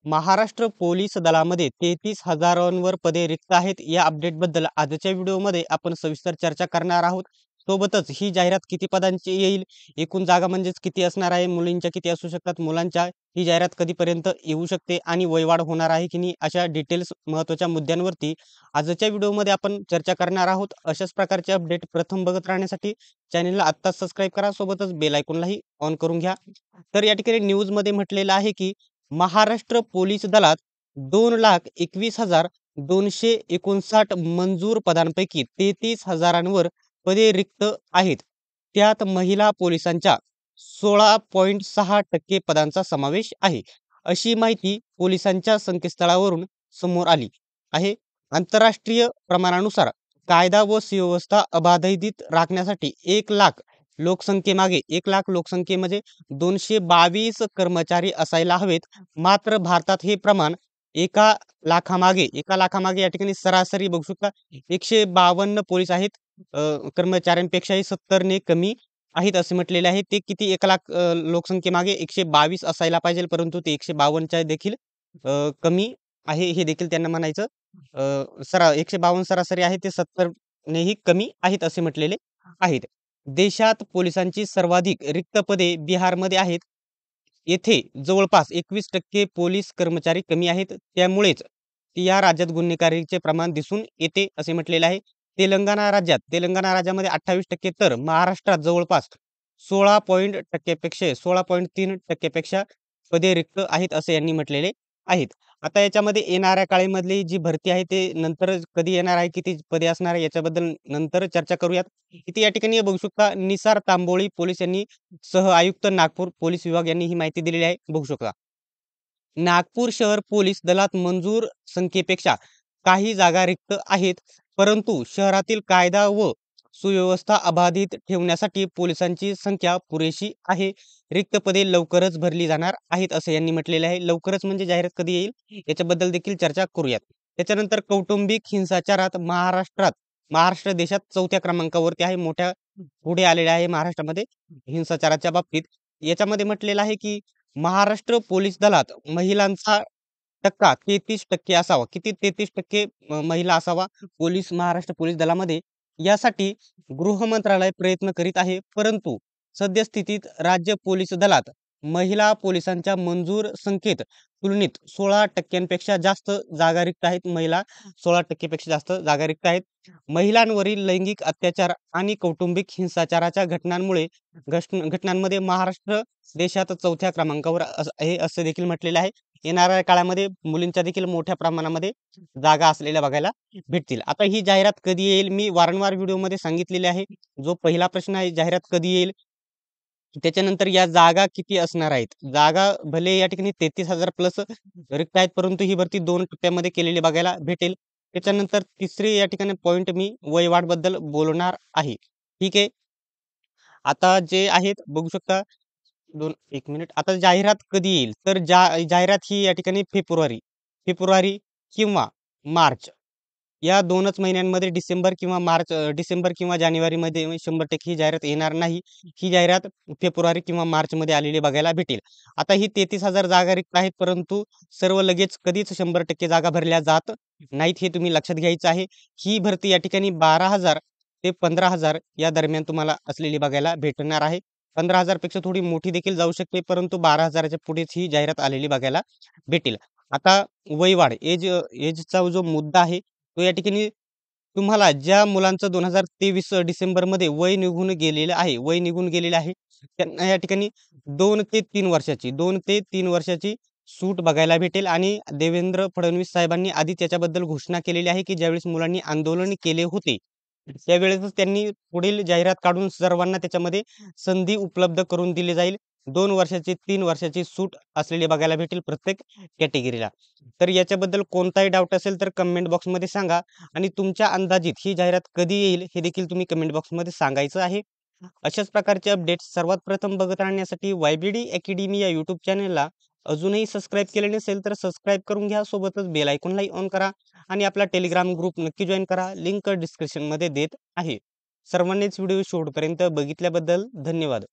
Maharashtra police दलामध्ये 33,000वर पदे रिक्त आहेत. या अपडेटबद्दल आजच्या व्हिडिओमध्ये आपण सविस्तर चर्चा करणार आहोत. सोबतच ही जाहिरात किती पदांची येईल, एकूण जागा म्हणजेच किती असणार आहे, मुलींच्या किती असू शकतात, मुलांच्या ही जाहिरात कधीपर्यंत येऊ शकते आणि वयवाढ होणार आहे की नाही, अशा डिटेल्स महत्त्वाच्या मुद्द्यांवरती आजच्या व्हिडिओमध्ये आपण चर्चा करणार आहोत. अशाच प्रकारचे अपडेट प्रथम बघत राहण्यासाठी चॅनलला आत्ताच सबस्क्राईब करा, सोबतच बेल आयकॉनलाही ऑन करून घ्या. तर या ठिकाणी न्यूजमध्ये म्हटलेलं आहे की महाराष्ट्र पोलीस दलात 2,21,259 मंजूर पदांपैकी 33,000वर पदे रिक्त आहेत. त्यात महिला पोलिसांच्या 16.6% पदांचा समावेश आहे, अशी माहिती पोलिसांच्या संकेतस्थळावरून समोर आली आहे. आंतरराष्ट्रीय प्रमाणानुसार कायदा व सुव्यवस्था अबाधित राखण्यासाठी 1,00,000 लोकसंख्येमागे 1,00,000 लोकसंख्येमध्ये 222 कर्मचारी असायला हवेत. मात्र भारतात हे प्रमाण एका लाखामागे या ठिकाणी सरासरी बघू शकता 152 पोलीस आहेत. कर्मचाऱ्यांपेक्षाही 70ने कमी आहेत असे म्हटलेले आहे. ते किती 1,00,000 लोकसंख्येमागे 122 असायला पाहिजे, परंतु ते 152च्या देखील कमी आहे, हे देखील त्यांना म्हणायचं. 152 सरासरी आहे, ते 70नेही कमी आहेत असे म्हटलेले आहेत. देशात पोलिसांची सर्वाधिक रिक्त पदे बिहारमध्ये आहेत. येथे जवळपास 21% पोलीस कर्मचारी कमी आहेत. त्यामुळेच या राज्यात गुन्हेगारीचे प्रमाण दिसून येते असे म्हटलेले आहे. तेलंगणा राज्यामध्ये 28%, तर महाराष्ट्रात जवळपास 16.3% पदे रिक्त आहेत असे यांनी म्हटलेले आहेत. आता याच्यामध्ये येणाऱ्या काळामधली जी भरती आहे ते नंतर कधी येणार आहे, किती पदे असणार आहे याच्याबद्दल नंतर चर्चा करूयात. इथे या ठिकाणी बघू शकता निसार तांबोळी पोलीस यांनी, सह आयुक्त नागपूर पोलीस विभाग यांनी ही माहिती दिलेली आहे. बघू शकता नागपूर शहर पोलीस दलात मंजूर संख्येपेक्षा काही जागा रिक्त आहेत, परंतु शहरातील कायदा व सुव्यवस्था अबाधित ठेवण्यासाठी पोलिसांची संख्या पुरेशी आहे. रिक्त पदे लवकरच भरली जाणार आहेत असे यांनी म्हटलेले आहे. लवकरच म्हणजे जाहिरात कधी येईल याच्याबद्दल देखील चर्चा करूयात. त्याच्यानंतर कौटुंबिक हिंसाचारात महाराष्ट्र देशात 4थ्या क्रमांकावरती आहे. मोठ्या पुढे आलेले आहे महाराष्ट्रामध्ये हिंसाचाराच्या बाबतीत. याच्यामध्ये म्हटलेलं आहे की महाराष्ट्र पोलीस दलात महिलांचा टक्का 33% असावा. किती 33% महिला असावा महाराष्ट्र पोलीस दलामध्ये, यासाठी गृह मंत्रालय प्रयत्न करीत आहे. परंतु सद्यस्थितीत राज्य पोलीस दलात महिला पोलिसांच्या मंजूर संख्येत तुलनेत 16%पेक्षा जास्त जागा रिक्त आहेत. 16%पेक्षा जास्त जागा रिक्त आहेत. महिलांवरील लैंगिक अत्याचार आणि कौटुंबिक हिंसाचाराच्या घटनांमध्ये महाराष्ट्र देशात 4थ्या क्रमांकावर आहे असे देखील म्हटलेले आहे. येणाऱ्या काळामध्ये मुलींच्या देखील मोठ्या प्रमाणामध्ये जागा असलेल्या बघायला भेटतील. आता ही जाहिरात कधी येईल, मी वारंवार व्हिडिओमध्ये सांगितलेले आहे. जो पहिला प्रश्न आहे, जाहिरात कधी येईल, त्याच्यानंतर या जागा किती असणार आहेत. जागा भले या ठिकाणी 33,000 प्लस रिक्त आहेत, परंतु ही भरती 2 टप्प्यामध्ये केलेली बघायला भेटेल. त्याच्यानंतर तिसरी या ठिकाणी पॉइंट मी वयवाढ बद्दल बोलणार आहे. ठीक आहे. आता जे आहेत बघू शकता 1 मिनिट. आता जाहिरात कधी येईल, तर जाहिरात ही या ठिकाणी फेब्रुवारी किंवा मार्च या 2च महिन्यांमध्ये, डिसेंबर किंवा जानेवारीमध्ये 100% ही जाहिरात येणार नाही. ही जाहिरात फेब्रुवारी किंवा मार्चमध्ये आलेली बघायला भेटेल. आता ही 33,000 जागा रिक्त आहेत, परंतु सर्व लगेच कधीच 100% जागा भरल्या जात नाहीत, हे तुम्ही लक्षात घ्यायचं आहे. ही भरती या ठिकाणी 12,000 ते 15,000 या दरम्यान तुम्हाला असलेली बघायला भेटणार आहे. 15,000 पेक्षा थोडी मोठी देखील जाऊ शकते, परंतु 12,000च्या पुढेच ही जाहिरात आलेली बघायला भेटेल. आता वयवाढ एजचा जो मुद्दा आहे तो या ठिकाणी तुम्हाला ज्या मुलांचं 2023 डिसेंबरमध्ये वय निघून गेलेलं आहे त्यांना या ठिकाणी 2 ते 3 वर्षाची सूट बघायला भेटेल. आणि देवेंद्र फडणवीस साहेबांनी आधी त्याच्याबद्दल घोषणा केलेली आहे की ज्यावेळेस मुलांनी आंदोलन केले होते त्यावेळेसच त्यांनी पुढील जाहिरात काढून सर्वांना त्याच्यामध्ये संधी उपलब्ध करून दिली जाईल. 2 वर्षाची 3 वर्षाची सूट असलेली बघायला भेटेल प्रत्येक कॅटेगरीला. तर याच्याबद्दल कोणताही डाऊट असेल तर कमेंट बॉक्समध्ये सांगा, आणि तुमच्या अंदाजित ही जाहिरात कधी येईल हे देखील तुम्ही कमेंट बॉक्समध्ये सांगायचं आहे. अशाच प्रकारचे अपडेट्स सर्वात प्रथम बघत राहण्यासाठी YBD अकॅडमी या यूट्यूब चॅनलला अजूनही सबस्क्राईब केले नसेल तर सबस्क्राईब करून घ्या. सोबतच बेल आयकॉनलाही ऑन करा आणि आपला टेलिग्राम ग्रुप नक्की जॉईन करा. लिंक डिस्क्रिप्शनमध्ये देत आहे. सर्वांनीच व्हिडिओ शेवटपर्यंत बघितल्याबद्दल धन्यवाद.